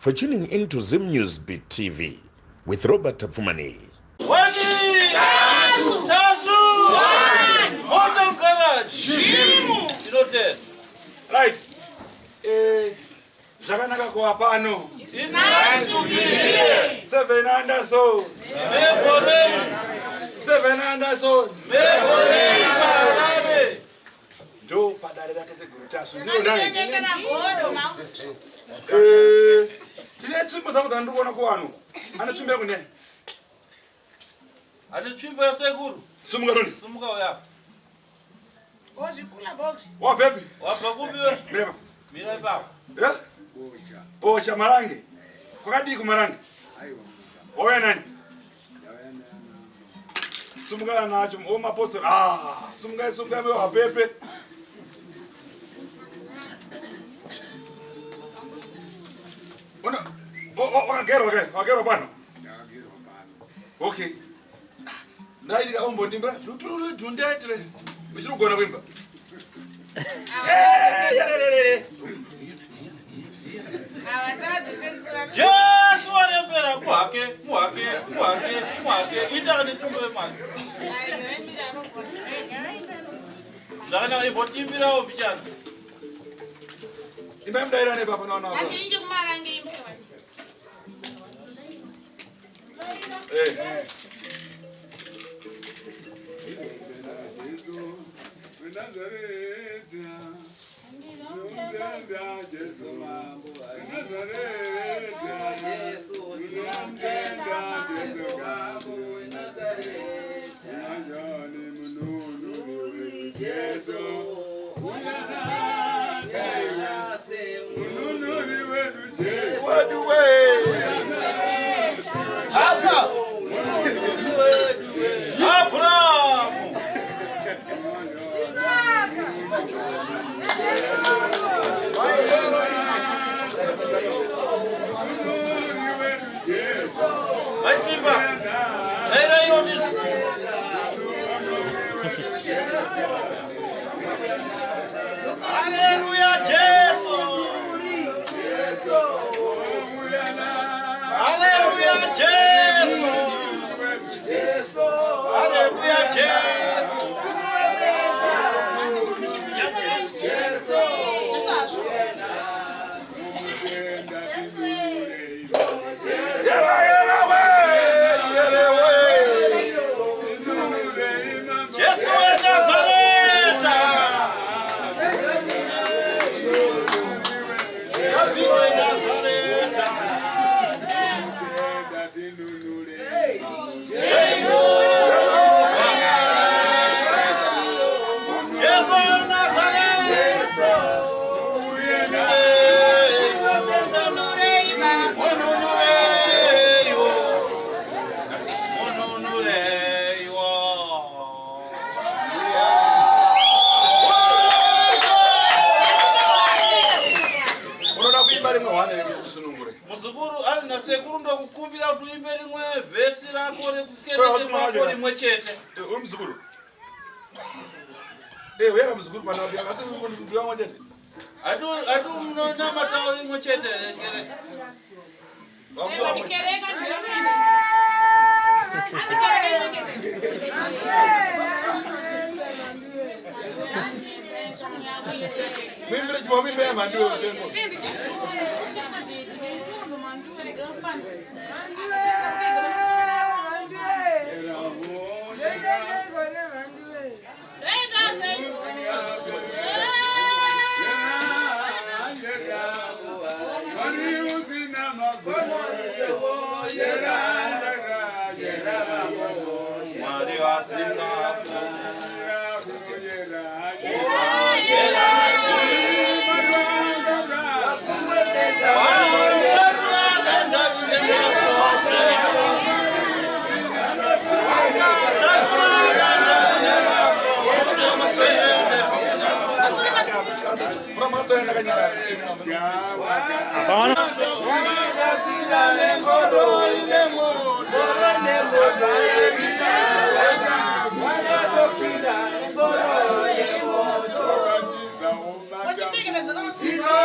for tuning into Zim News Beat TV with Robert Fumani. Right. Jaganaka kwa pano. It's nice to be here. 7 Anderson. Mebore. 7 Anderson. Mebore. Parade. Do padare tete gurutasu. Ndio nani? Tine chimbo zakuza ndikuona kwanu. Anachimba kunene. Anachimba seguru. Sumuka doni. Sumuka oya. Oshikula box. Wa vipi? Wapa kubiwe. Mireba. Mireba. Eh? Bocha marange. Kwa kadi ku marange. Aiwa. Oya nani? Sumuka nacho o maposto. Sumuka mwe wa pepe. Ona wakagero bana. Okay. Ndai ga ombo ndimbra. Tutulu tundetre. Bichuru gona kwimba. Yesu arembera mwake itani tumbe mwake ndana ibotimbira obijana Imemda ira ne baba na na Asinje kumarange imbewa. Muzukuru ali na sekuru ndo kukumbira tuimbe limwe vesi rako rekukende mako limwe chete. Uri muzukuru. Weka muzukuru pana bia kasi ndio mwa chete. Atu na matao limwe chete ngere. Nikereka ndio mimi. Atikereka chete. Mimi ndio mimi bia mandio ndio. Sinone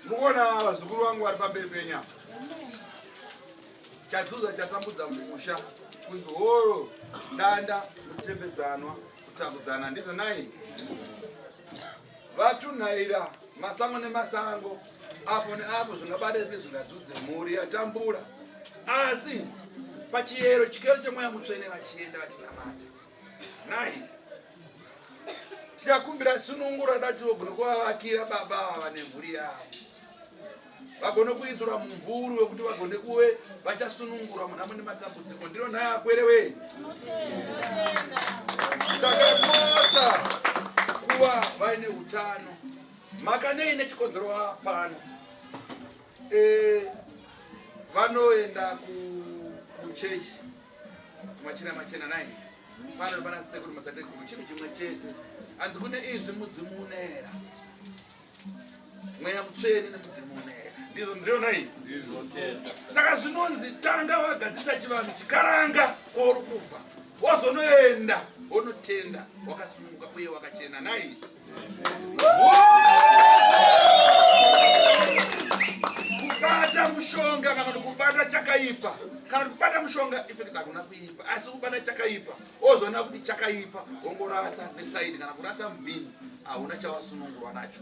Mukona wazukuru wangu wali pambele penya. Chazuza chatambudza musha kunzi horo danda kutembedzanwa kutambudzana ndizvo nai. Vatunhaira masango nemasango apo neapo zvingabade zvingadzudze mhuri yatambura. Asi pachiyero chikero chemweya mutsvene vachienda vachinamata. Nai tichakumbira sunungura dati vogona kuvavakira baba vane mhuri yavo. Vagone kuisura mumvuri wekuti vagone kuve vachasunungura muna mune matambudziko. Ndiro nhaya kwere wei. Takakosha kuva vaine utano. Mhaka neine chikonzero pano. Vanoenda kuchechi machina nai. Pano pana sekuru matatekuru chino chimwe chete. Anzi kune izvi mudzimu unoera. Mweya mutsvene nemudzimu unoera. Ndizvo ndiro nai. Saka zvinonzi tanga wagadzisa chivanhu chikaranga kwauri kubva. Wazonoenda unotenda wakasununguka uye wakachena nai. Kubata mushonga kana kubata chakaipa. Kana kubata mushonga ifekta hakuna kuipa. Asi kubata chakaipa ozoona kuti chakaipa ongorasa nesaidi kana kurasa mbini hauna chawasunungurwa nacho.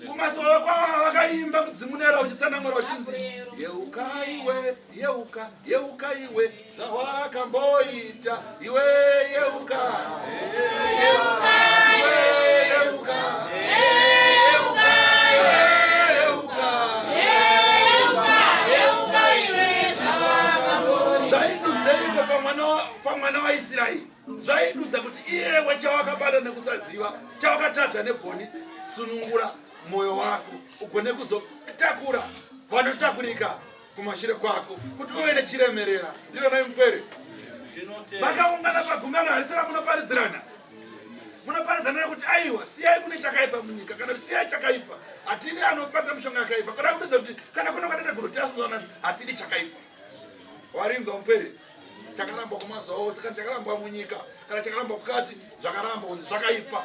Kumasoro kwava vakaimba kudzimunera uchitsanangura uchinzi yeuka iwe, yeuka, yeuka iwe, zvawakamboita iwe yeuka, yeuka, iwe yeuka, yeuka, yeuka, yeuka iwe, zvawakamboita. Zvaidudzeiko pamwana waIsraeri? Zvaidudza kuti iyewe chawakabata nekusaziva, chawakatadza negoni. Sunungura moyo wako ugone kuzotakura vanotakurika kumashure kwako kuti uve nechiremerera. Ndiro nai mupere vakaungana pagungano harisira munoparidzirana. Munoparidzana kuti aiwa siyai kune chakaipa munyika kana kuti siyai chakaipa. Hatidi anopata mushonga yakaipa kana kudza kuti kana kuno katenda kurotasonana hatidi chakaipa. Warinzwa mupere chakaramba kumazuva ose kana chakaramba munyika kana chakaramba kukati zvakaramba kuti zvakaipa.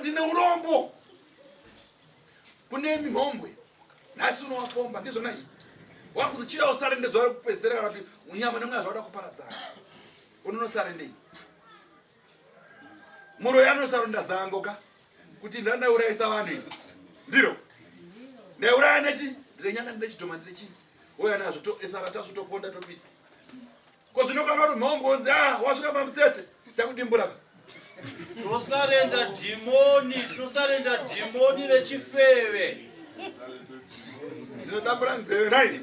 Ndine urombo kune mimhombwe nhasi unowapomba ndizvo nai wakuti chiya usarende zuva rekupedzisira kana kuti unyama nemweya zvauda kuparadzana unonosarendei. Muroyi anosaronda zango ka kuti ndandaurayisa vanhu ivi ndiro ndauraya nechi ndine nyanga ndine chidhoma ndine chii uya nazvo esara tazotoponda topisa kozvinokamba kuti mhombwe onzi wasvika pamutsetse chakudimbura. Tinosarenda dhimoni rechifeve. Tinodambura nzeve nai.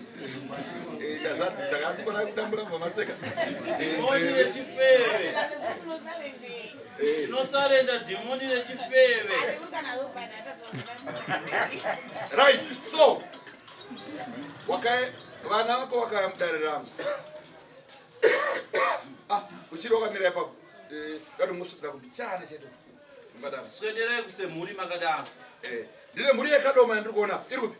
Takasingona kudambura mvamaseka. Dhimoni rechifeve. Tinosarenda dhimoni rechifeve. Right. So vana vako vakaya mudariramu uchiri wakamira ipapo dati musvika kubichana chete mbadaro Sikuenderai kusemhuri makadaro. ndine mhuri yekadoma yandiri kuona iri kupi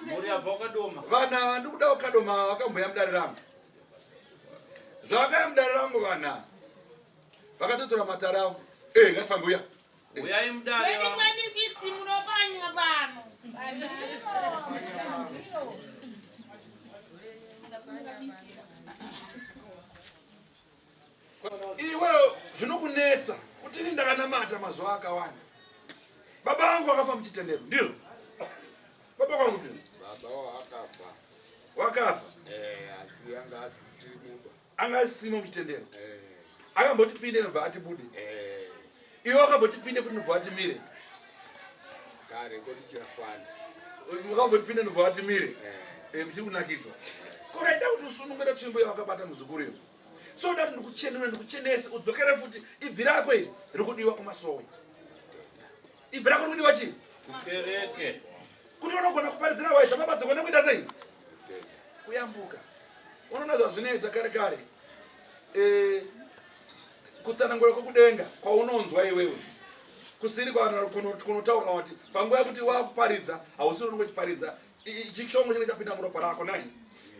Mhuri yabva wakadoma. vana ndiri kuda kukadoma vakamboya mudare rangu zvakaya mudare rangu vana vakatotora matara angu ngatifambe uya Uyai mudare wangu. 2026 munopanya pano. iweyo zvinokunetsa kuti ini ndakanamata mazuva akawanda baba vangu vakafa muchitendero ndilo baba kwangu ndilo Baba wakafa. wakafa Asi anga asisimuba. anga asisimo muchitendero akambotipinde nobva atibude iwe wakambotipinde futi nobva atimire Kare koti chirafana. wakambotipinde nobva atimire muchiri kunakidzwa koraida kuti usunungire tsvimbo yawakabata muzukuru iyo so dati ndikuchenese udzokere futi ibvi rako iri rikudiwa kumasowe ibvi rako rikudiwa chii Kereke. kuti unogona kuparidzira waita baba dzakona kuita sei kuyambuka unonoza zvinoita kare kare kutsanangura kwekudenga kwaunonzwa iwewe kusiri kunotaura kuti panguva yekuti wakuparidza hausi unongochiparidza chishongo chinenge chapinda muropa rako nai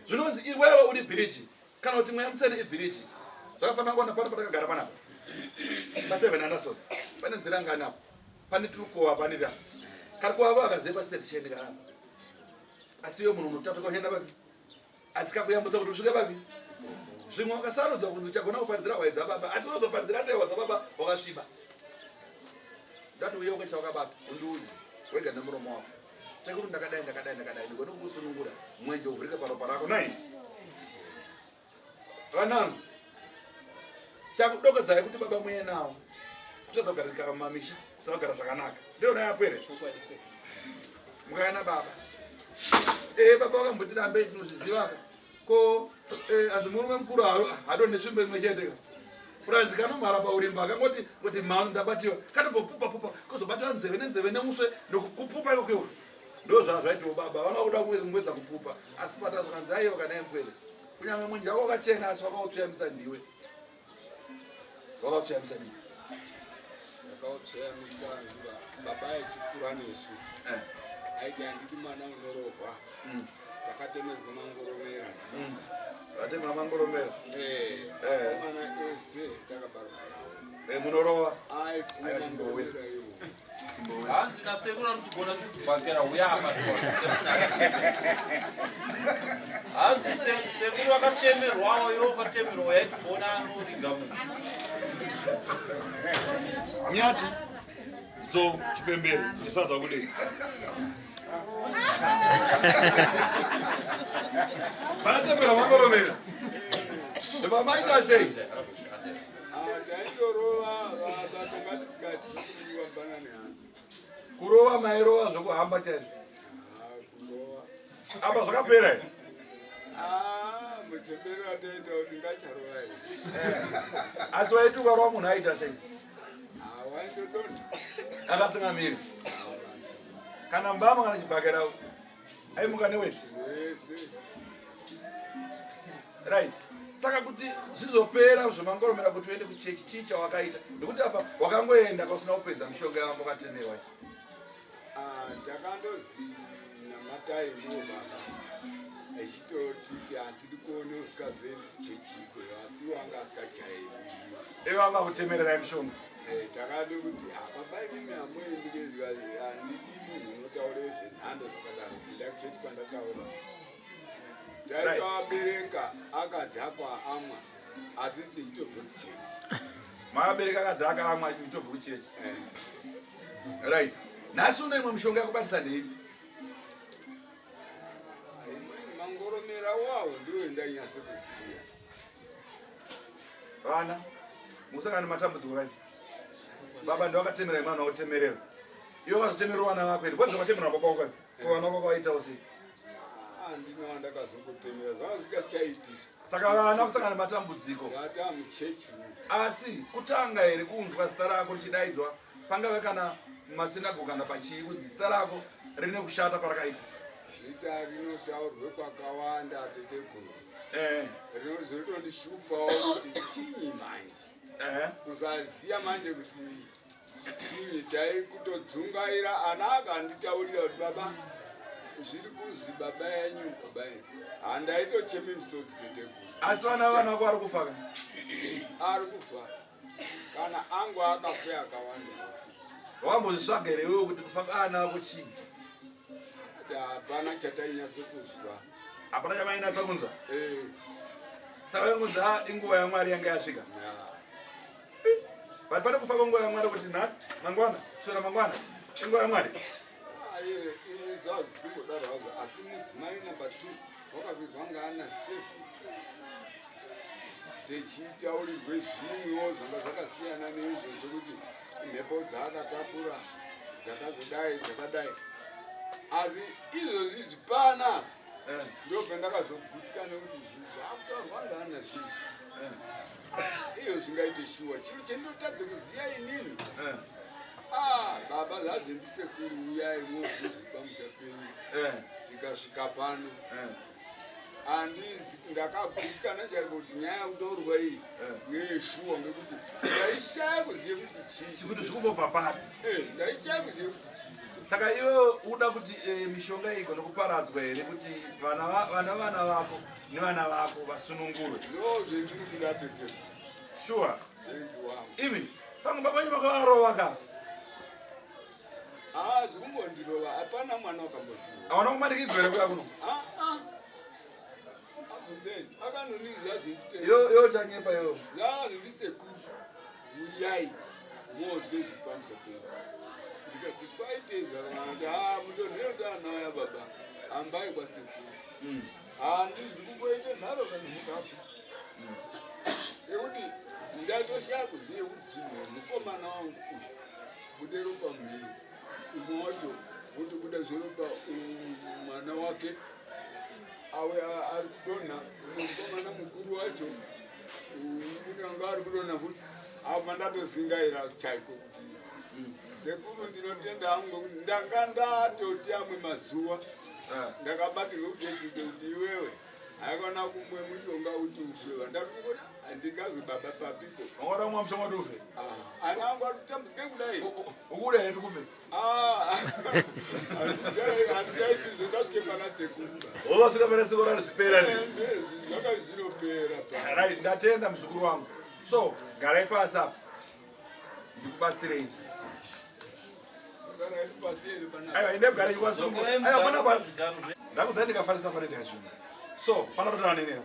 zvinonzi iwewe uri bhiriji kana kuti mweya mutsene ibhiriji zvakafanira kuona pano patakagara panapa pa7 anderson pane nzira nganapo pane turukova pane ta kari kuwava akaziva pasiteti chiende kanapa asi iwe munhu unotatoka uchienda papi asikakuyambutsa kuti usvike papi zvimwe wakasarudzwa kunzi uchagona kuparidzira hwaidza baba asi unozoparidzira sei hwadza baba wakasviba ndati uye ukaita wakabata undiudzi wega nemuromo wako sekuti ndakadai ndigone kukusunungura mwenje uvhurike paropa rako nai vanangu chakudokodzai kuti baba muye nawo kutadzogarisika mumamisha kuti vagara zvakanaka ndiona yapwere mukayana baba baba vakambotirambe tinozvizivaka ko anzi murume mukuru hado nesvimbo imwe chete kurazikana mara paurimba akangoti mhano ndabatiwa katopopupapupa kuzobatiwa nzeve nenzeve nemuswe nokupupa ikokewo ndo zvazvaitiwo baba vanga kuda kumwedza kupupa asi patazokanzi aiwa kana empwere kunyange munji wako wakachena asi wakautsveyamisa ndiwe wakautsveyamisa ndiwe Wakautsveyamisa baba echikura nesu. Aiti handiti mwana unorohwa. Takatemerwa mangoromera. vatemera mangoromera Mwana ese takabarwa nawo. munorowa Mangoromera iwo. Hanzi nasekura ndigona kuvhakera uya apa. Hanzi sekuru akatemerwawo iwo ukatemerwa yaitibona anoriga munhu. nyati dzo chipembere chisadza kudei vatemera mangoromera vamaita sei Taindorova vatomatisikati kuwambana nehana. kurova mairova zvokuhamba chaizvo Kurova. apa zvakapera here Muchembero atoita kuti ngacharova here. asi waiti ukarova munhu aita sei Waitotona. akatsingamiri kana mbama kana chibhakera aimuka neweti Wese. right saka kuti zvizopera zvemangoromera kuti uende kuchechi chii chawakaita ndekuti apa wakangoenda kausina kupedza mishonga yavangu wakatendewa Takandozina mataimuwo baba echitoti handidi kuone usikazoendi kuchechiko asi wanga asikachaendi. ivanga kutemererai mishonga Takade kuti baba imimi hamuendi kezva handidi munhu unotaure zvenhando zvakadaro kuenda kuchechi kwandataura. Taitoabereka akadhakwa amwa asi tichitobve kuchechi. makabereka akadhaka amwe mitobve kuchechi right nhasi une imwe mishonga yakubatisa ndeipi Mangoromera wawo ndiwo ndanyase kuziva. vana musangane matambudziko kai baba ndowakatemerai mwana wakutemerera iwe wazotemerera vana vako iri kwanza wakatemerera baba wako ko vana vako vaitawo sei Handina wandakazokutemera zvanga zvisingachaiti. saka vana kusangana matambudziko Tata muchechi. asi kutanga here kunzwa zita rako richidaidzwa pangave kana mumasinago kana pachii kunzi zita rako rine kushata kwarakaita zita rinotaurwe kwakawanda tetekuru. Rinozotondishupawo kuti chinyi manje. Kusaziya manje kuti chinyi dai kutodzungaira ana akanditaurira kuti baba zviri kuzi baba yenyu baba yenyu. Handaitocheme misodzi tetekuru. Asi vana vako ari kufa kana? Ari kufa. Kana angu akafa akawanda. Wambozvitsvaga here iwewe kuti kufa kana ako chii? Hapana chatainyase kuzwa. Hapana chamainatsa kunzwa? Saka yangunza inguva yaMwari yanga yasvika. But pane kufa kwenguva yaMwari kuti nhasi mangwana sura mangwana inguva yaMwari. Zvazvingodaro hazvo asi mudzimai number 2 wakavigwa anga ana 7 techitaurirwe zvimwewo zvanga zvakasiyana neizvozvo kuti mhepo dzaakatapura dzakazodai dzakadai asi izvozvi zvipana ndopendakazogutsikana nekuti zvakutaurwa anga ana zhizhi iyo zvingaite shuwa chiro chendinotadze kuziya inini baba zvazendisekuru uyai mozvizvi pamusha penyu tikasvika pano handizi ndakagutsikana chaiko kuti nyaya yekutorwa iyi ngeyeshuwa ngekuti ndaishaya kuziye kuti chii kuti zvikumbobva pari. ndaishaya kuziye kuti chii. Saka iwe uda kuti mishonga iyi igone kuparadzwa here kuti vana vako nevana vako vasunungurwe? Ndo zvendiri kuda tetero. Sure. Tenzi wangu. Ivi pangomba panyu pakavarova ka? Zvikungondirova hapana mwana wakambodirova. Hawana kumanikidzwa here kuya kuno? Abvunzeni akanonizva zindite. Yo chanyepa yo. Zvazindisekuru uyai mozwe zvikwanisa penyu. Ndikati kwaite zvakanaka mutonherotana waya baba hambai kwasekuru. Handizi kumboite nharo kana mukafu. Ngekuti ndatoshaya kuziye kuti chimwe mukomana wangu bude ropa mhino umwe wacho wotobuda zveropa mwana wake awe ari kudonha mukomana mukuru wacho unenge ari kudonha futi apa ndatozingaira chaiko kuti sekuru ndinotenda hangu ngokuti ndanga ndatoti amwe mazuva ndakabatirwe kuchechide kuti iwewe haikona kumwe mushonga kuti ufewa ndatikoti handingazi baba papiko Wangada kumwa mushonga kuti ufe? ana angu arikutambudzike kudai ukuda here tikumbe? handichaiti zvendasvike pana sekuru Wosvika pane tsiku rari zvipera ne? zvaka zvinopera Right, ndatenda muzukuru wangu. So, garai pasi apa. Ndikubatsirei. Aiwa, inde kugara ichiwasungu. Aiwa, pana pa. Ndakudzai ndikafarisa pane ndikashuma. So, pana kuti vanenera.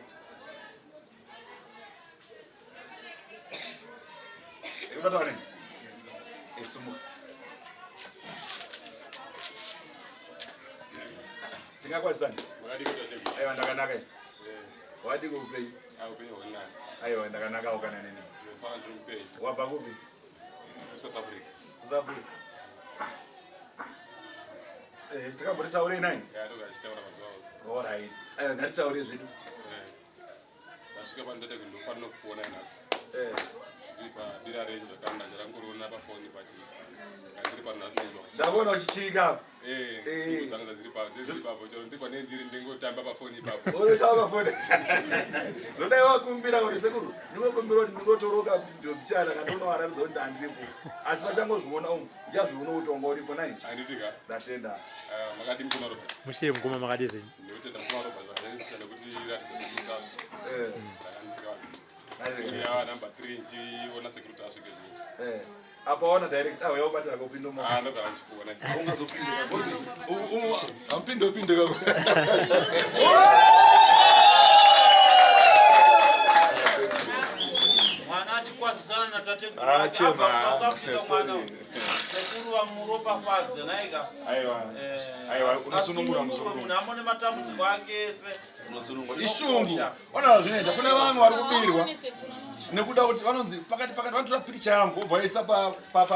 Ndikubata vanene. Esumuka. Tingakwazisani? Aiwa, ndakanaka. Wadi kuplay. Aiwa, ndakanaka ukana nini? Wabva kupi? South Africa. South Africa. Takambotitaurei naye? All right. Aiwa, ngatitaure zvedu. Ndasvika panotete kuti ndofanira kukuona nhasi. Ndiri padira renyu ndakanda ndarangoriona pafoni pati ndiri pano nhasi ndingo. Ndakuona uchichirika. Dzanga dziri papo chero ndikwa nendiri ndingotamba pafoni ipapo. Unotamba pafoni. Ndodai wakumbira kuti sekuru, ndinokumbira kuti ndinotoroka video pichana kandonowaratidza kuti ndandiripo. Asi vachangozviona umu, ndichazviona kuti wanga uripo nai. Handitika. Ndatenda. Makati mukoma ropa. Musiye mukoma makati zini. Ndotenda mukoma ropa zvakaisana kuti ratidza sekutashi. Ndakanzikazi. Ya number 3 nchiona sekutashi kezvizvi. Apa waona direct awe yakubatira kupinda mu. Ndogara ndichikuona. Ungazopinda. Ampinde kako. Mwana achikwazisana natate Achema. mwana sekuru wa muropa fadze naika. Aiwa, unosunungura muzukuru. Namone matambudziko ake ese. Unosunungura. Ishungu. Ona zvinoita kune vanhu vari kubirwa. Nekuda kuti vanonzi pakati vanotora picture yangu obvaisa pa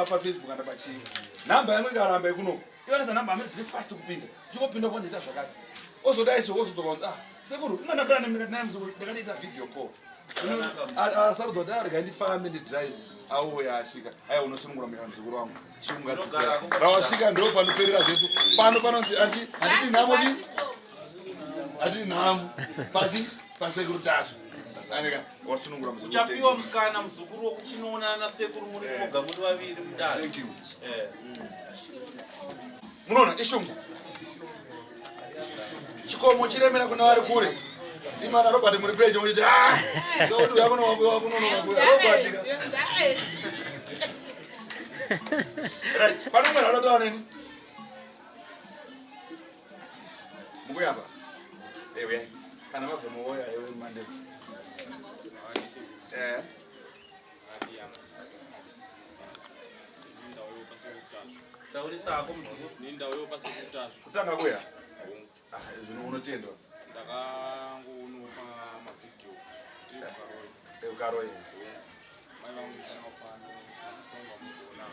Facebook kana pachii. Namba yangu ikaramba ikuno. Iwonesa namba amene dziri fast kupinda. Chikopinda vonza zvakati. Ozodaiso ozodzoka sekuru, ungandapera nemikati naye muzukuru ndakatoita video call. Sarudo ari ngandifambe ndidrive auya asvika aiwa unosunungura muzukuru wangu rawasvika ndo panoperera zvese pano panonzi hatiti nhamo hatiti nhamo pasekuru tasvo aneka wasunungura muzukuru uchapiwa mukana muzukuru wokuchinoonana nasekuru muri moga muri vaviri mudare munoona ishungu chikomo chiremera kuna vari kure ndimana robert muri pejo uchiti kuti uyakunowakunonokakuarobatika pano mwana unotawa neni mukuyapa ewe kana mabve muwoya ewe mandefu taurisako muzukuru nindawo yopase kutasvo kutanga kuya zvino unotendwa ndakangonopa mavhidhiyo eukaroye mai vangu chinapano asonga mukuona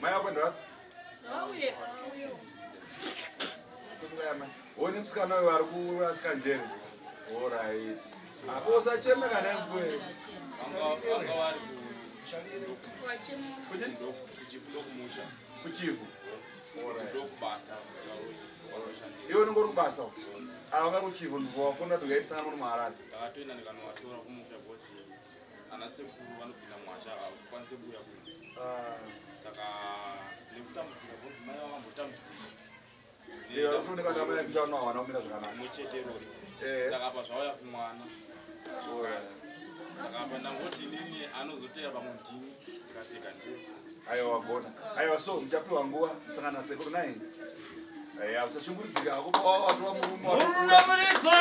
mai akwendwa Auye. sokuyama wone musikana uyo ari kurasika njere orit akosachema kana mkwe vanga vari kuchidokumusha kuchivu dokubasa iwe unongori kubasa avanga kuchivu ndivowafunda tukaitsana muri muharare ndakatoenda ndikanovatora kumusha bhosi ana sekuru vanobvina mwasha akwanise kuuya kuno saka nekutambudzika bhosi mai vakambotambudzika mucheterori saka apa zvauya kumwana saka apa ndangoti nini anozoteya pamwe mudhini ndikateka ndiyo aiwa wagona aiwa so muchapiwa nguva musangana nasekuru naini aya usashunguridzika akupawatova murunamiridzo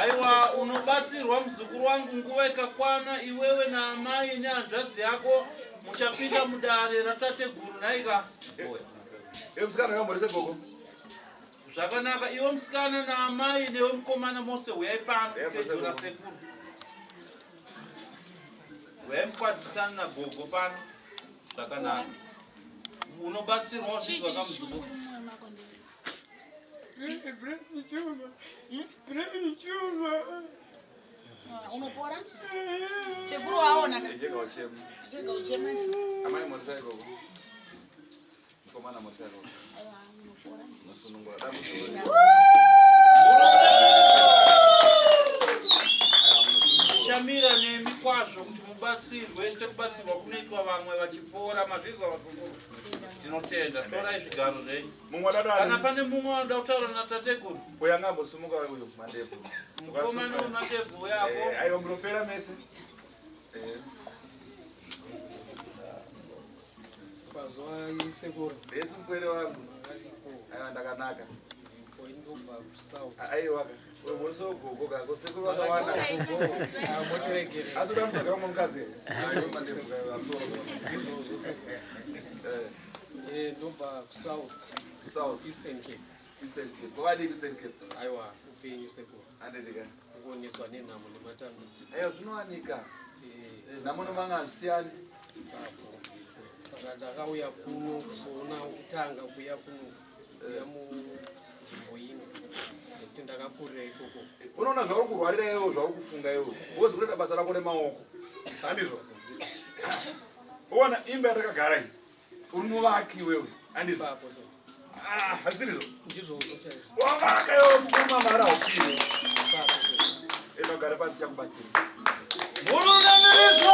aiwa unobatsirwa muzukuru wangu nguva ikakwana iwewe naamai nehanzvadzi yako muchapinda mudare ratateguru naika iwe musikana wamborese gogo zvakanaka iwe musikana naamai newe mukomana mose huyai pano pejo rasekuru huyai mukwadzisana nagogo pano zvakanaka unobatsirwa zvidzwaka muzukuru Unopora? Sekuru waona ka? jeka uchema Jeka uchema. amai morisai gogo mukomana morisai gogo Aiwa, unopora. nosunungura shamira nemi kwazvo kuti mubatsirwe sekubatsirwa kunoitwa vamwe vachipora mazvizwa vasunguru tinotenda torai zvigaro zvenyu mumwe kana dadani pane mumwe anoda kutaura natateguru uyo angambosumuka uyo mandefu mukomana unatebhu yako aiwa munopera mese Pazuva isekuru esi mupwere wangu aiwa ndakanaka ndobva kusau aiwa uyo murisogogo kako sekuru vakawanda motiregere asi udamusaka kamwe mukadzi ndobva kusouth south eastern cape eastern cape kwavadiki eastern cape aiwa upenyu sekuru andedika kuoneswa nenhamo nematambudziko aiwa zvinowanika namuno vangazvisiyani saka ndakauya kuno kuzoona kutanga kuya kuno kuya munzvimbo ino nekuti ndakakurira ikoko unoona zvauri kurwarira iwo zvauri kufunga iwo wozi kunoita basa rako remaoko handizvo uona imba yatakagara iyi uri muvaki wewe handizvo ipapo so hasirizvo ndizvozvo chaizvo wavaka iwo kuma mari haupiri ipapo so inogara pasi chakubatsira murunamiridzo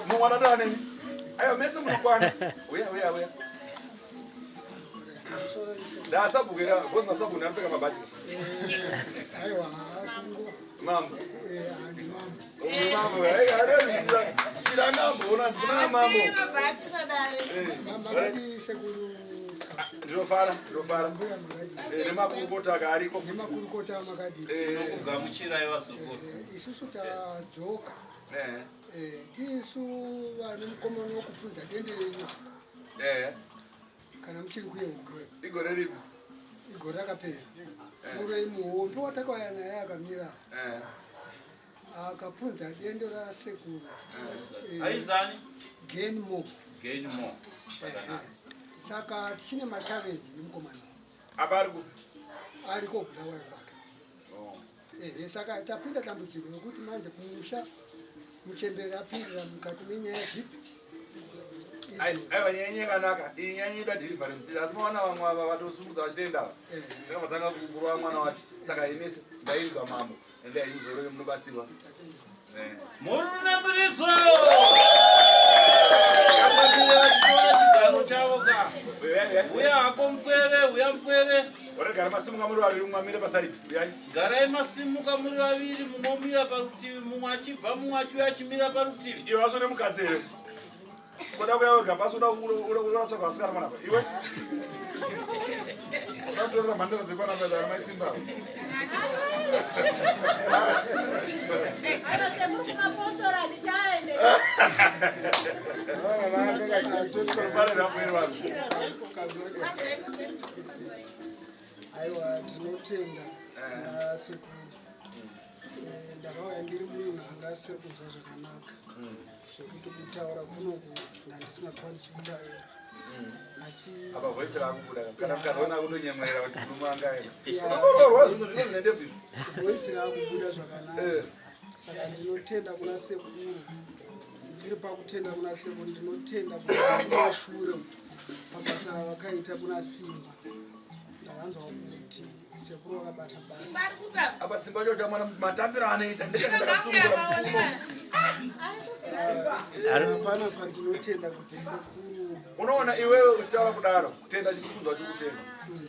mumwana ndaneni aiwa mese munokwana uya ndasabukira bhozi masabuni anopfeka mabhachi Aiwa, mambo handi mambo. mambo chirangambo unanzikuna mambo Magadi sekuru ndinofara mbuya magadi. nemakurukota akariko Nemakurukota magadi. kugamuchirai vasukuru Isusu tadzoka. Tisu vane mukomana wokupfudza dende renyama. Kana muchiri kuyeugwe. igore ripi Igore rakapera. Muroi muhondo watakauya naye akamira. Akapfunza dende rasekuru. aizani Gain more. gain more saka tichine machareji nemukomana apa ariko Bulawayo kwake. Saka tapinda dambudziko nokuti manje kumusha muchembere apindira mukati menyaya dzipi. aiwa nyaya yakanaka iyi nyaya inoda deliverance asi maona vamwe ava vatosumudza vachitenda vatanga kukurwa mwana wacho saka inese ndainzwa mambo ende aizorore munobatsirwa murunamiridzo akatireva chitora chigaro chavo ka uya hako mupwere uya mupwere waregara masimuka muri vaviri mumwe amire pasaidi uyai garai masimuka muri vaviri mumwe umira parutivi mumwe achibva mumwe achiuya achimira parutivi iwe vasore mukadzi here koda kuya wega pasi uratsoka vasikana manapa iwe unatorera mhandara dzekwanamedza maisimba Aiwa tinotenda nasekuru ndakauya ndiri munhu angasiri kunzwa zvakanaka zvekuti kutaura kunoku ndandisingakwanisi kutaura asi apa voisi rakubuda kana mukaona kunonyemwerera kuti kunumangae voisi rakubuda zvakanaka saka ndinotenda kuna sekuru ndiri pakutenda kuna sekuru ndinotenda kumashure pabasa ravakaita kuna Simba ndakanzwa kuti sekuru wakabata basa apa Simba choita mwana matambiro anoita ndakasungura mpuno pana pandinotenda kuti sekuru unoona iwewe uchitaura kudaro kutenda chikufunzwa chokutenda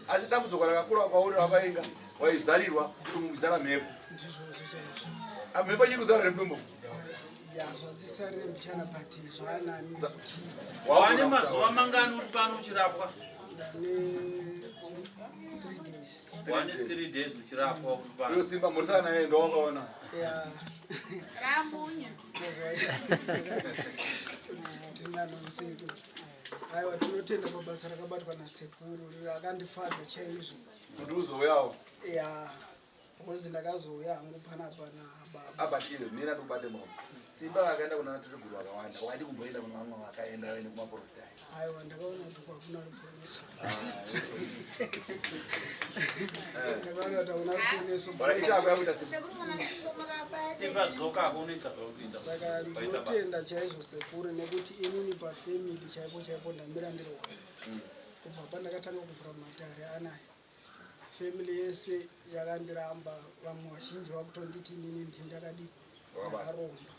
asi dambudziko rakakura kwauri ravainga waizarirwa kuti muzara mhepo ndizvozvo chaizvo mhepo chikuzara remdumbo zvadzisarire mbichana pati zvanani nekuti wane mazuva mangani uri pano uchirapwa ndane 3 days wane 3 days uchirapwa uri pano iyo Simba murisana naye ndowakaona ramunya tinanomsedu aiwa tinotenda pabasa rakabatwa nasekuru rakandifadza chaizvo kuti uzouyawo because ndakazouya hangu panapa nababa abatile mina ndikubate mama Simba vakaenda kuna tateguru vakawanda wadi kumboenda kuna vamwe vakaenda vaende kumaprofita aiwa ndakaona kuti kwakuna ruponeso ndakaona kuti hakuna ruponeso ichakuyakuita Simba dzoka akunoita zvaunoita saka ndinotenda chaizvo sekuru nekuti inini pafamily chaipo chaipo ndamira ndiri kubva pandakatanga kuvhura matare anaya family yese yakandiramba vamwe vazhinji vakutonditi inini ndindakadi ndakaromba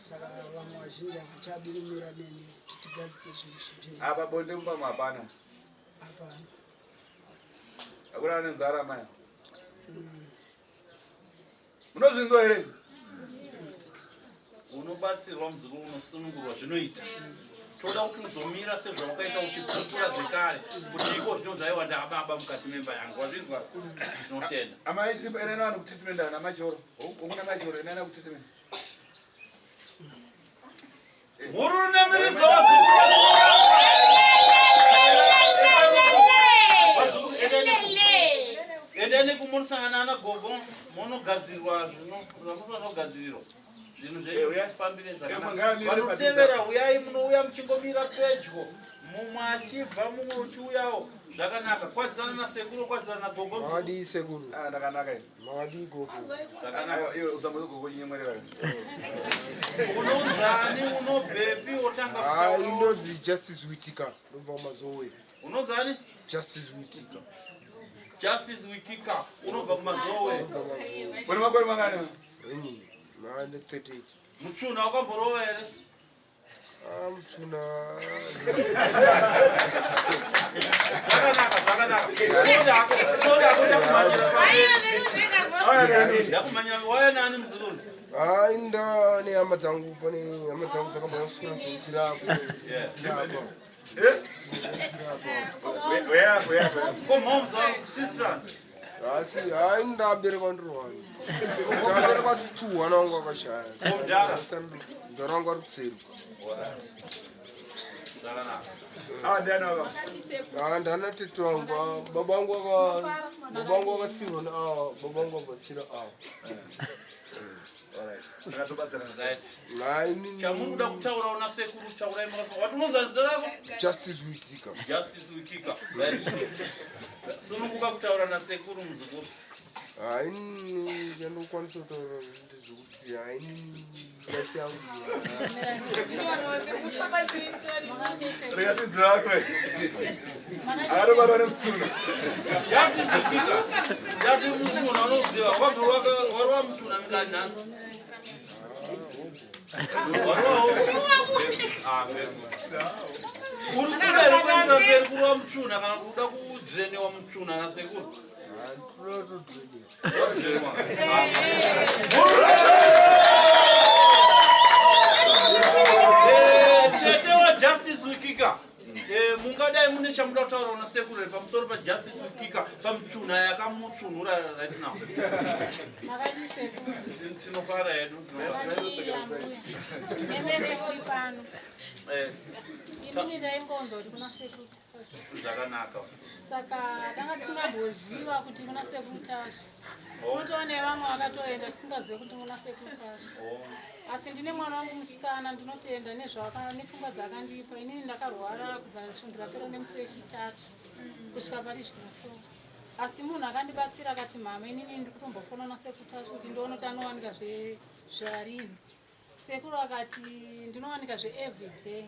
saka vamwe vazhinji havachadinimira neni kuti tigadzise zvinhu zvipiri apa bonde mumba hapana hapana akuna nenzara maya unozvinzwa here unobatsirwa muzukuru unosunungurwa zvinoita toda kuti uzomira sezvawakaita uchipupura zvekare kuti iko zvinonzaiwa ndababa mukati memba yangu wazvinzwa tinotenda amai Simba enena vanhu kutitimenda namachoro umuna machoro enena kutitimenda murunamiridzo vazukuru endeni kumunosangana nagogo munogadzirwa zvinofanogadzirirwa zvinhu zveifambire zvakanakvanotevera uyai munouya muchingomira pedyo mumwe achibva mumwe uchiuyawo zvakanaka kwazisana nasekuru kwazisana nagogo mawadi sekuru ndakanaka ini mawadi gogo zvakanaka iwe usambozogogo chinyemwerera unonzani unobvepi otanga indodzi Justice Witika ndobva kumazowe unonzani Justice Witika Justice Witika unobva kumazowe une makore mangani ini mane 38 mutsvuna wakamborova here mutsvuna ndakumanyira waya nani muzukuru inda nehama dzangu pane hama dzangu dzakambaausirapo asi ndaberekwa ndiri wani ndaberekwa kuti 2 wana wangu akashaya ndara wangu ari kuseri ndana tete wangu baba wangu akasirwa baba wangu abvasira ava chamunoda kutaura una sekuru taurai makafa watinonza zita rako Justice Wikika sununguka kutaura na sekuru muzukuru haini ndinokwanisa kutaura ndezvokuti haini nyasi yangu jati musuna unoziva warwa musuna mingani nhasi uri kudari kuendera mberi kurwa mutsvuna kana kuda kudzenewa mutsvuna nasekuru chete wajustice Wikika mungadai mune chamuda kutaurawo nasekuru pamusoro pajustice Wikika pamutsvuna yakamutsunura right now tinofara hedu inini ndaingonzwa kuti kuna sekuru zvakanaka saka tanga tisingamboziva kuti kuna sekuru tasvo unotoona nevamwe vakatoenda tisingazive kuti kuna sekuru tasvo asi ndine mwana wangu musikana ndinotenda nepfungwa dzakandipa inini ndakarwara kubva svundu rapera nemusi wechitatu kusvika pari zvinoso asi munhu akandibatsira akati mama inini ndiri kutombofona nasekuru tasvo kuti ndione kuti anowanika zvarini sekuru akati ndinowanika zveeveryday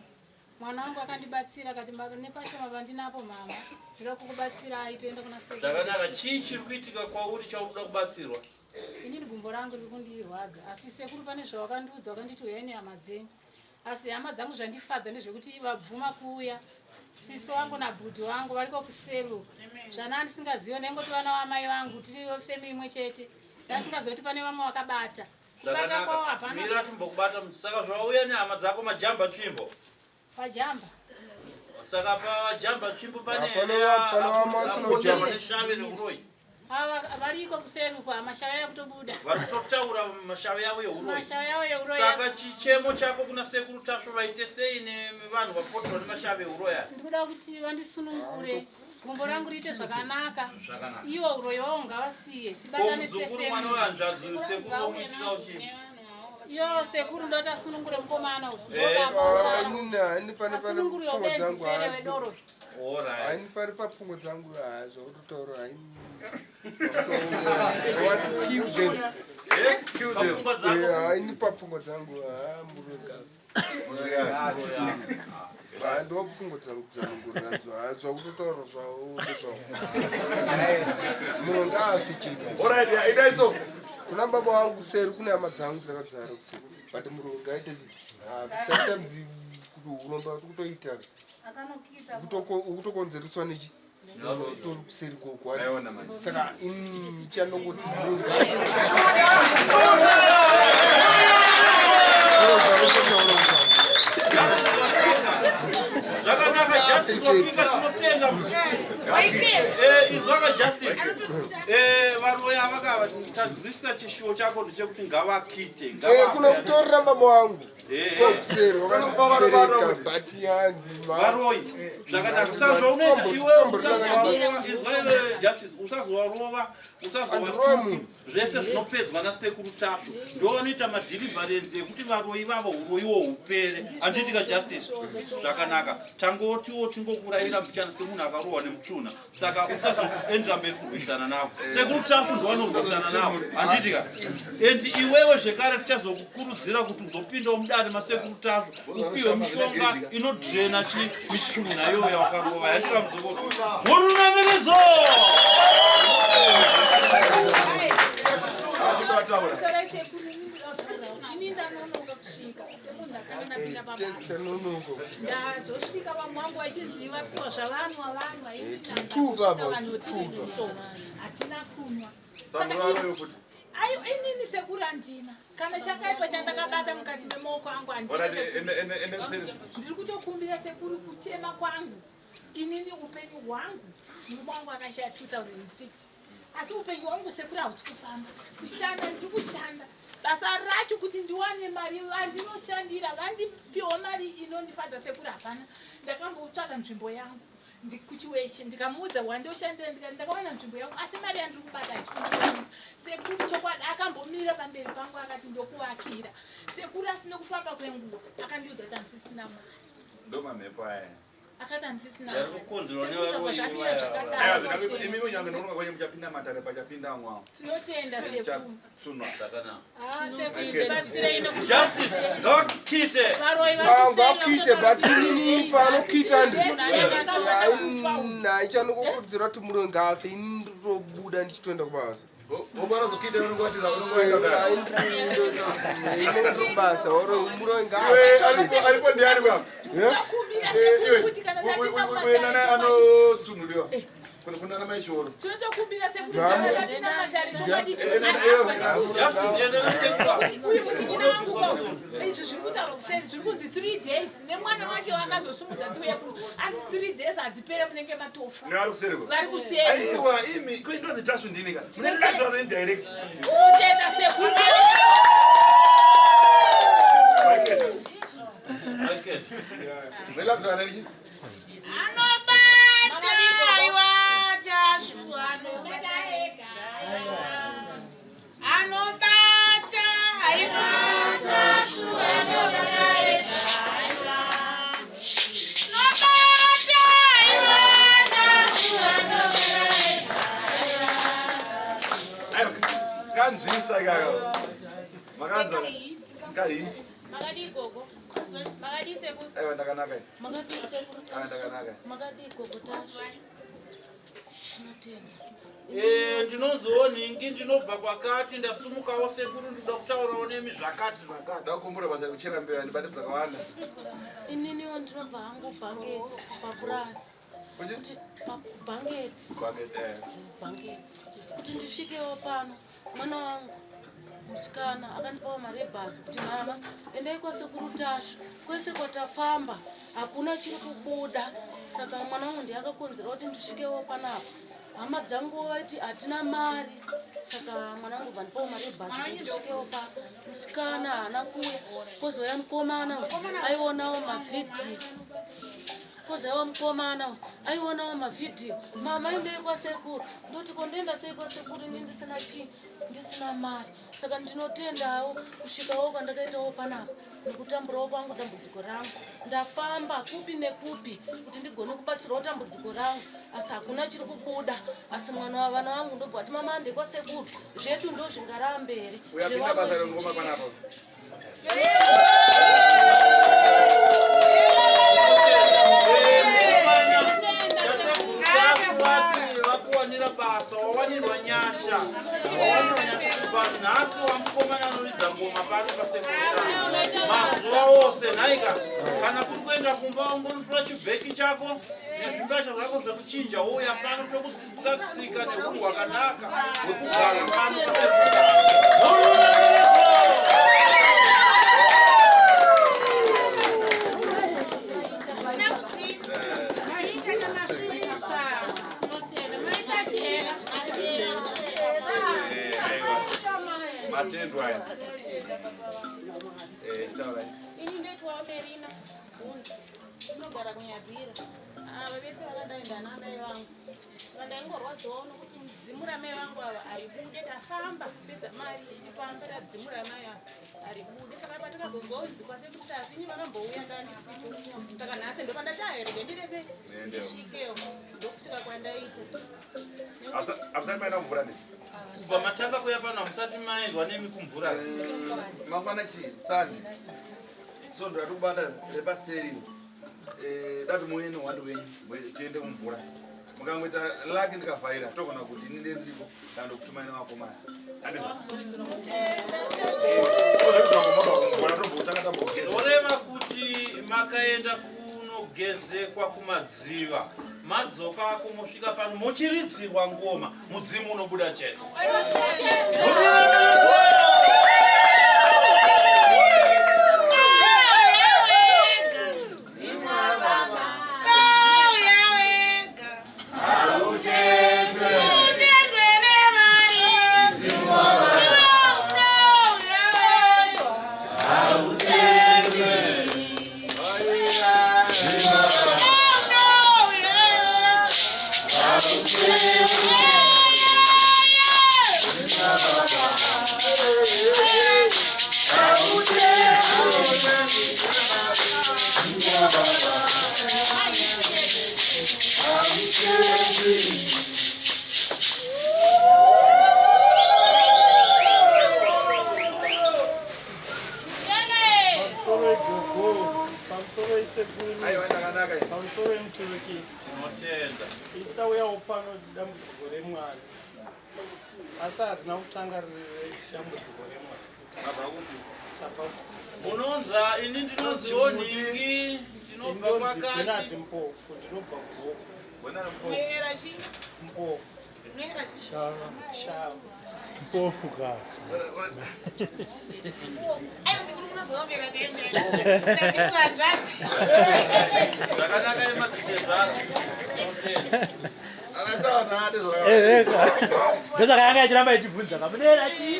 mwana wangu akandibatsira akati nepashoma pandinapo mama ndinoda kukubatsirai toenda kuna sekuru zvakanaka chii chiri kuitika kwauri chaunoda kubatsirwa inini gumbo rangu riri kundirwadza asi sekuru pane zvavakandiudza vakanditi uyai nehama dzenyu asi hama dzangu zvandifadza ndezvekuti vabvuma kuuya siso wangu nabhudhi wangu variko kuselu zvana ndisingazivi ndaingoti vana vamai vangu tiri femili imwe chete ndasingazivi kuti pane vamwe vakabata kubata kwavo hapana mira timbokubata saka zvauya nehama dzako majamba tsvimbo pajamba saka pajamba tsvimbo pane neshave neuroi ava variko kuseruko amashava ekutobuda vari kutotaura mashava yavo yeuroi mashava yavo yeuroi saka chichemo chako kuna sekuru tasvo vaite sei nevanhu vapotorwa nemashava euroi aya ndikuda kuti vandisunungure gumbo rangu riite zvakanaka ivo uroi wavo ngavasiye tibatane muzukuru mwana wehanzvadzi sekuru vomuitira uchii yo sekuru ndoti asunungure mukomana asunungure ubenzi pere wedoro haini pari papfungwa dzangu zvakutotaura haini papfungwa dzangu ndo pfungwa dzangu dzanonguradzo zvakutotaura zvao munhu ngaafi chino kuna baba wangu seri kune hama dzangu dzakazara kuseri but munhu ngaite sometimes kuti uromba kutoita ukutokonzereswa nechi tori kuseri kokwa saka ini chandongoti izvaka justice varoya vakatadzwisisa chishuwo chako ndechekuti ngavakite kuno kutorera baba wangu kokuseri wakanibereka but varoi zvakanaka saka zvaunoita iwe justice usazovarova usazovaii zvese zvinopedzwa nasekuru tasvo ndovanoita madhilivharenzi ekuti varoi vavo uroyiwo upere handiitika justice zvakanaka tangotiwo tingokurayira mbichana semunhu akarohwa nemutsvuna saka usazoendera mberi kurwisana navo sekuru tasvo ndovanorwisana navo handiitika and iwewe zvekare tichazokukurudzira kuti uzopindawo mudare masekuru tasvo upiwe mishonga inodhena mitsvuna iyoyo yawakarova yandika muzukuru zvorunamiridzo ndazosvika vamwe vangu vachidziva piwa zvavanhu hatina kunwa inini sekuru handina kana chakaipa chandakabata mukati memaoko angu ndiri kutokumbira sekuru kuchema kwangu inini upenyu hwangu murume wangu akashaya 2006 asi upenyu hwangu sekuru hauti kufamba kushanda ndiri kushanda basa racho kuti ndiwane mari vandinoshandira vandipiwa mari inondifadza sekuru hapana ndakambotsvaka nzvimbo yangu ndikuchiweshe ndikamuudza wandoshandira ndakawana nzvimbo yangu asi mari yandiri kubata haisi sekuru chokwadi akambomira pamberi pangu akati ndokuvakira sekuru asine kufamba kwenguva akandiudza kuti handisisina mari ndomamhepo aya akati handisisina imi kunyange ndinonoka kwenye muchapinda matare pachapinda mwawo tinotenda sekuru ngakite but inini panokita naichanokukurudzira kuti murongo ngafe ini nditobuda ndichitoenda kubasa inenge ndokubasa alipo ndiani baba anotsunuliwa kuna maishoro tinotokumbira izvi zviri kutaura kuseri zviri kunzi 3 days nemwana wacho wakazosumudza tiwekuru ani 3 days hadzipere munenge matofa vari kuseri imi koindonzi tasvindinika tinengatore indirect tinotenda sekuru kanzvisa ikaka makanzwa kahiti Makadi gogo. Makadi sekuru. Aiwa ndakanaka. Makadi sekuru. Ndakanaka. Makadi gogo taswai. Ndinozoningi ndinobva kwakati ndasumukawo sekuru ndoda kutaurawo nemi zvakati. Ndakumbura basa kuchera mbeva ndibate dzakawanda. Ininiwo ndinobva hangu bhangeti pabrass. Bhangeti. Kuti ndisvikewo pano mwana wangu musikana akandipawo mari yebhazi kuti mama endai kwasekuru Tasha kwese kwatafamba hakuna chiri kubuda saka mwana wangu ndiyakakonzera kuti ndisvikewo panapa hama dzangu vaiti hatina mari saka mwana wangu vandipawo mari yebhazi kuti ndisvikewo pa musikana haana kuya kozouya mukomana aionawo mavhidhiyo kozaiwa mukomana aionawo mavhidhiyo mama endei kwasekuru ndoti kondoenda sei kwasekuru ini ndisina mari saka ndinotendawo kusvikawo kwandakaitawo panapa nekutamburawo kwangu dambudziko rangu ndafamba kupi nekupi kuti ndigone kubatsirawo dambudziko rangu asi hakuna chiri kubuda asi mwana wavana vangu ndobva kuti mama ande kwasekuru zvedu ndo zvingara mberi vakuwanira basa wawanirwa nyasha nhasi wamukomana anoridza ngoma pano pasekuru mazuva ose nhaika kana kuri kuenda kumba ungonotora chibheki chako nezvimbacha zvako zvekuchinja wouya pano tokudzidzisa tsika neunhu hwakanaka hwekugara pano matendo aya ini ndoitwawo Merina unogara kunyabhira ava vese vakadaenda namai vangu vandaingorwadzawo nokuti mudzimura mai vangu ava haribude tafamba kupedza mari ichipamba tadzimura mai ava haribude saka patakazonzwawo inzi kwasekuru Tasha vakambouya ndandisipo saka nhasi ndopandati aherege ndirese ndisvikewo ndokusvika kwandaita abusati maenda kumvura ndi kubva matanga kuya pano hamusati maendwa nemi kumvura mangwana sandi so ndati kubata repaseri dati muene wandi wenyu tiende kumvura mukangoita laki ndikavhaira togona kuti ininde ndiripo dando kutumaina vakomana oreva kuti makaenda kunogezekwa kumadziva madzoka ako mosvika pano mochiridzirwa ngoma mudzimu unobuda chete Unonza ini ndinodzioningi ndinobva kwakati mpofu ndinobva kugogo Mwera chi? mpofu Mwera chi? shava mpofu ka Ayo sikuru kunozovera tende. Ndachikwandatsi. zvakanaka yemadzitezvazi ndozvakayanga ichiramba ichibvunza kamunera chii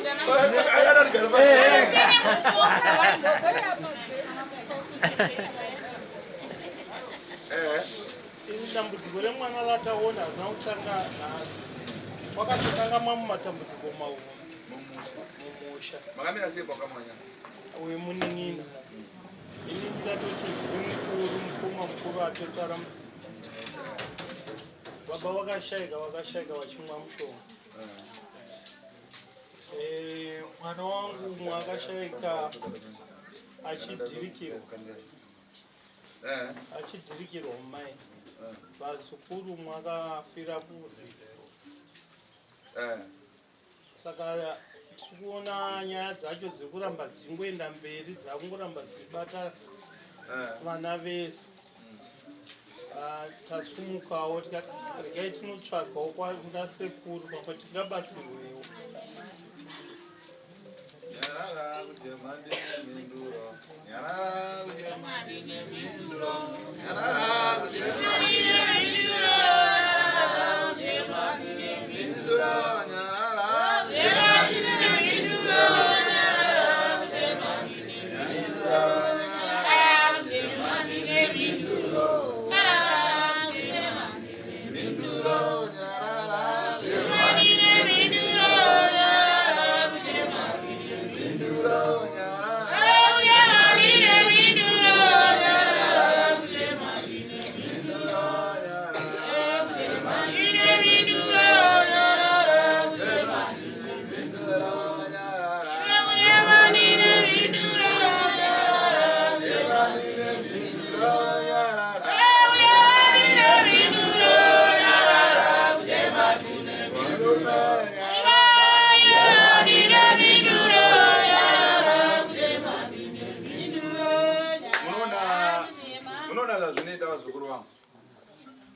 dambudziko remwana rataona hazina kutanga nhasi kwakatotanga mumatambudziko mauru mumusha makamira sei pakamwanya wemunin'ina ini ndatoti mukuru mukoma mukuru atosara mudzimba baba wakashayika wachimwa mushonga mwana wangu umwe akashayika achidhirikirwa mumai vazukuru umwe akafira kure saka tirikuona nyaya dzacho dziri kuramba dzingoenda mberi dzakungoramba dzibata vana vese tasumukawo regai tinotsvagawo kuna sekuru papa tingabatsirwewo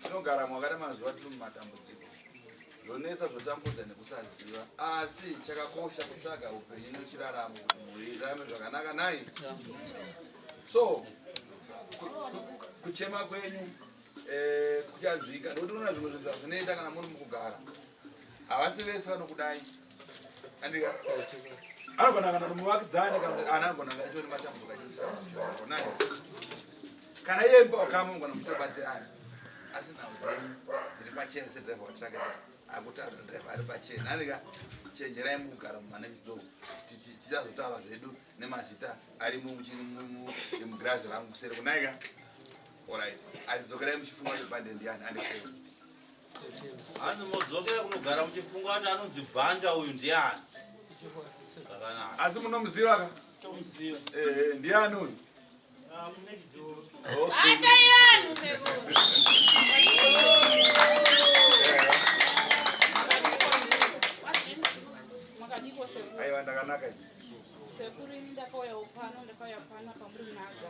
tinogara mwakati mazuva tiri mumatambudziko zvonetsa zvotambudza nekusaziva asi chakakosha kutsvaga upenyu nechiraramo murirame zvakanaka nai so kuchema kwenyu kuchanzvika nokuti una zvimwe zvinhu zvazvinoita kana muri mukugara havasi vese vanokudai andika anogona kana nomuvakidzani kana ana anogona ngaichori matambudziko achisiraonai kana iye mbaokama mugona mutobatsirana asi nhau dzenyu dziri pachena sedhiraivha watisaketa akutaura dhiraivha ari pachena andika chenjerai mukugara mumanachidzo tichazotaura zvedu nemazita ari mugirazi rangu kusere kunaika orit atidzokerai muchifunga chebhande ndiani andisei hanzi modzokera kunogara muchifunga kuti anonzi bhanda uyu ndiani zvakanaka asi munomuziva ka tomuziva ndiani uyu Atayanu sekuru. Makadiko sekuru. aiwa ndakanaka Sekuru ini ndakauya upano ndakauya pano pamuri naga.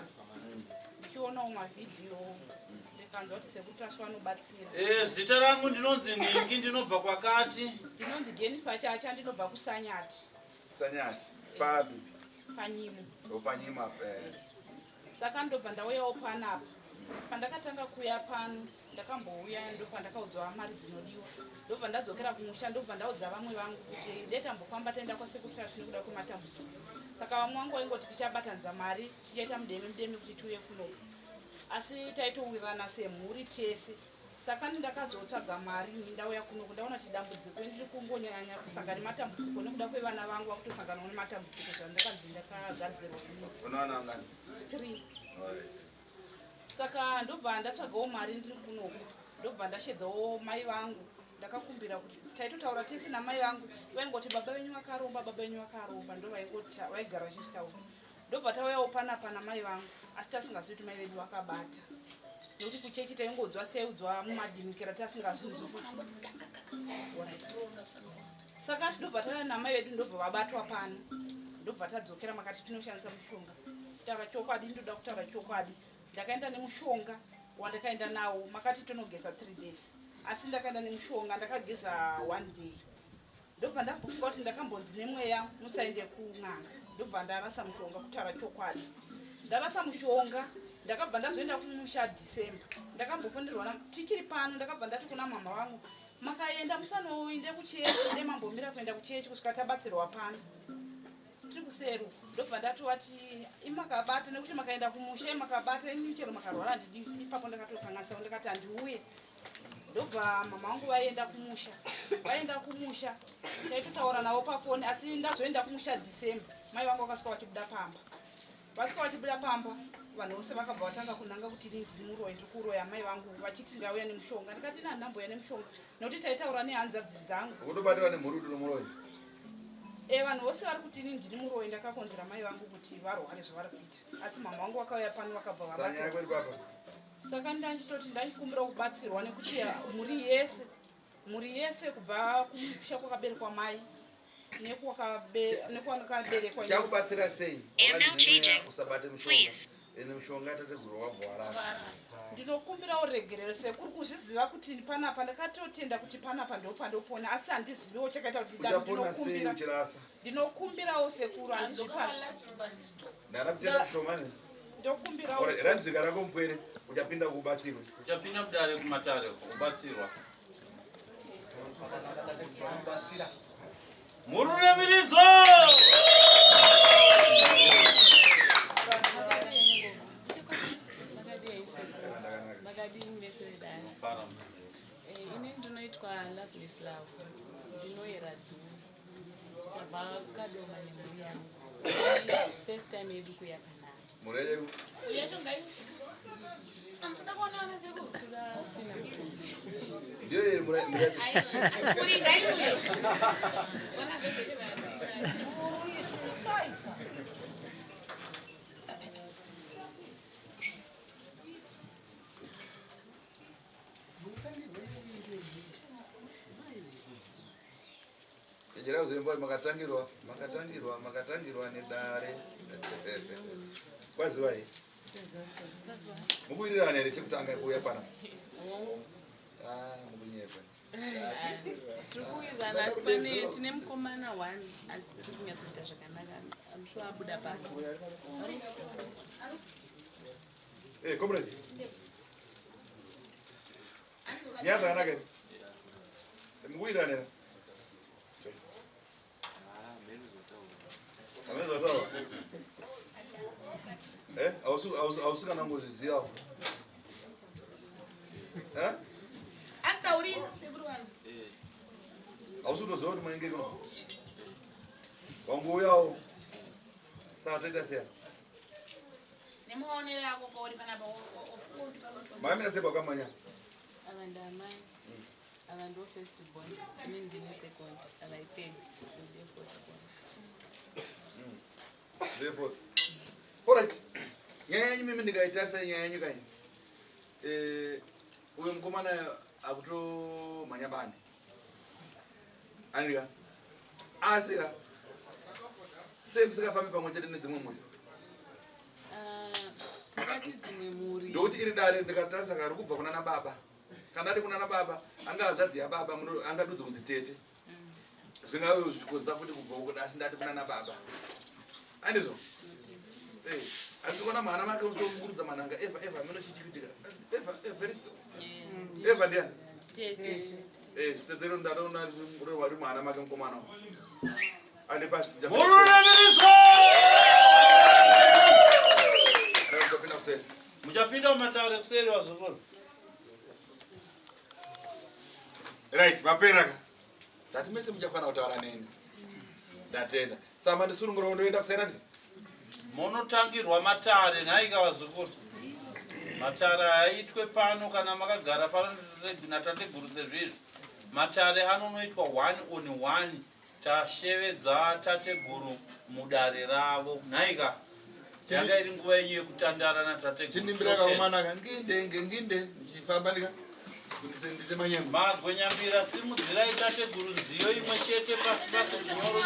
Ndichiona mavhidhiyo ndikanzwa kuti sekuru taswa anobatsira. Zita rangu ndinonzi Ningi ndinobva kwakati. Ndinonzi Jennifer Chacha ndinobva kuSanyati. Sanyati papi Panyimo. Panyima Saka ndobva ndauyawo panapa. Pandakatanga kuya pano ndakambouya ndopandakaudzwa mari dzinodiwa. Ndobva ndadzokera kumusha ndobva ndaudza vamwe vangu kuti ndetambofamba taenda kwasekuru Chacha nekuda kwematambudziko. Saka vamwe vangu vaingoti tichabatanidza mari tichaita mudemi kuti tiuye kuno. Asi taitowirana semhuri tese. Saka ndakazotsvaga mari ndauya kuno ndaona kuti dambudziko ndiri kungonyanya kusangana nematambudziko nekuda kwevana vangu vakutosangana nematambudziko zvandakanzi ndakagadzirwa kuno. unowana ngani 3. Saka ndobva ndatsvagawo mari ndiri kuno ndobva ndashedzawo mai vangu ndakakumbira kuti taitotaura tese namai vangu vaingoti baba venyu vakaromba ndo vaigara vachichitaura ndobva tauyawo panapa namai vangu asi tasingazivi kuti mai vedu vakabata nokuti kuchechi taingodzwa asi taiudzwa mumadimikira tasingazvinzwisi saka ndobva tauya namai vedu ndobva vabatwa pano ndobva tadzokera makati tinoshandisa mushonga kutaura chokwadi ndoda kutaura chokwadi ndakaenda nemushonga wandakaenda nawo makati tonogeza 3 days asi ndakaenda nemushonga ndakageza 1 day ndobva ndakufunga kuti ndakambonzi nemweya musaende kun'anga ndobva ndarasa mushonga kutaura chokwadi ndarasa mushonga ndakabva ndazoenda kumusha December ndakambofundirwa tichiri pano ndakabva ndati kuna mama wangu makaenda musanoende kuchechi nemambomira kuenda kuchechi kusvika tabatsirwa pano tiri kuseru ndobva ndati wati imakabata nekuti makaenda kumusha makabata ini chero makarwara ndidi ipapo ndakatokanganisa ndakati handiuye ndobva mama wangu vaenda kumusha taitotaura navo pafoni asi ndazoenda kumusha December mai vangu vakasvika vachibuda pamba vanhu vose vakabva vatanga kunanga kuti ini ndiri muroyi ndiri kuroya mai vangu vachiti ndauya nemushonga ndikati ina ndamboya nemushonga nokuti taitaura nehanzvadzi dzangu kutobatwa nemhuri nomuroyi vanhu vose vari kuti ini ndiri muroyi ndakakonzera mai vangu kuti varware zvavari kuita asi mama vangu vakauya pano vakabva vabata saka ndachitoti ndachikumbira kubatsirwa nekuti mhuri yese kubva kumusha kwakaberekwa mai nekwakaberekwa chakubatsira sei usabate mushonga tategurwa wabvara ndinokumbira uregerero sekuri kuzviziva kuti panapa ndakatotenda kuti panapa ndopandopona asi handiziviwo chakaita kuti ndinokumbirawo sekuru ndokumbirawo ramzika rako mupwere uchapinda kubatsirwa uchapinda mudare kumatare kubatsirwa murunamiridzo ini ndinoitwa Loveless Love ndinoyera dhuu ndabva kadoma nemhuri yangu first time yedu kuya kanaka mureru ndio yeye mureru Jira uzembo makatangirwa nedare kwaziwa hii mukuirirana here chekutanga kuuya pana mukunyepa tikuwirirana asi pane tine mukomana 1 asi tiri kunyatsoita zvakanaka amushuwa abuda pano comrade nyamba yanaka mukuirirana ausika nangozviziva ausutoziva kuti munenge kuno wangouyawo saka toita seya maamira sei kwakamanya ava ndamai ava ndo first born ini ndine second ava ithird ndine fourth born alright nyaya yanyu mimi ndikaitarisa nyaya yanyu kanyi uyo mukomana akutomhanya bani andika asika sei musikafambi pamwe chete nedzimwe mhuri takati dzimwe mhuri ndokuti iri dare ndikatarisa kari kubva kuna nababa kana ari kuna nababa angadzadzi yababa angadudzi kunzi tete zvingave zvikonza futi kubva ukuda asi ndati kuna nababa andizvo andikuona mwana make utomurudza manhanga eva minochichipitika eva ndiani zvitsedzero ndaraona rwari mwana make mukomana ane pasi muchapinda mumatare kuseri wazukuru right maperaka ndati mese muchakwana kutaura neni ndatenda saka ndisunungura kundoenda kusera nditi munotangirwa matare nhaika vazukuru matare aitwe pano kana makagara pano natateguru sezvizvi matare anonoitwa 1 on 1 tashevedza tateguru mudare ravo nhaika yanga iri nguva yenyu yekutandara natateguru nginde ndichifamba ndika ndite manyemba magwenyambira simudzirai tateguru nziyo imwe chete pasi pasi zinyoro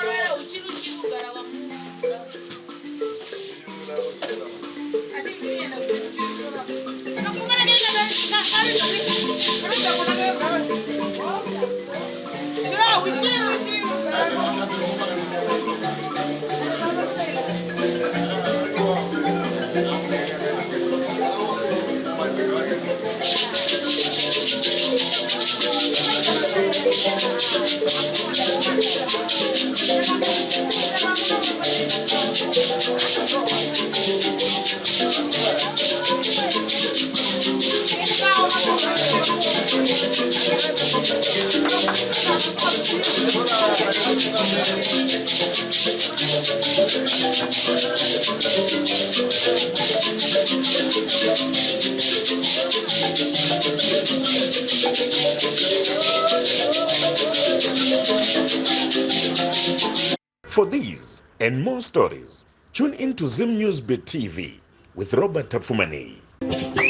For these and more stories, tune in to Zim Newsbeat TV with Robert Tafumani.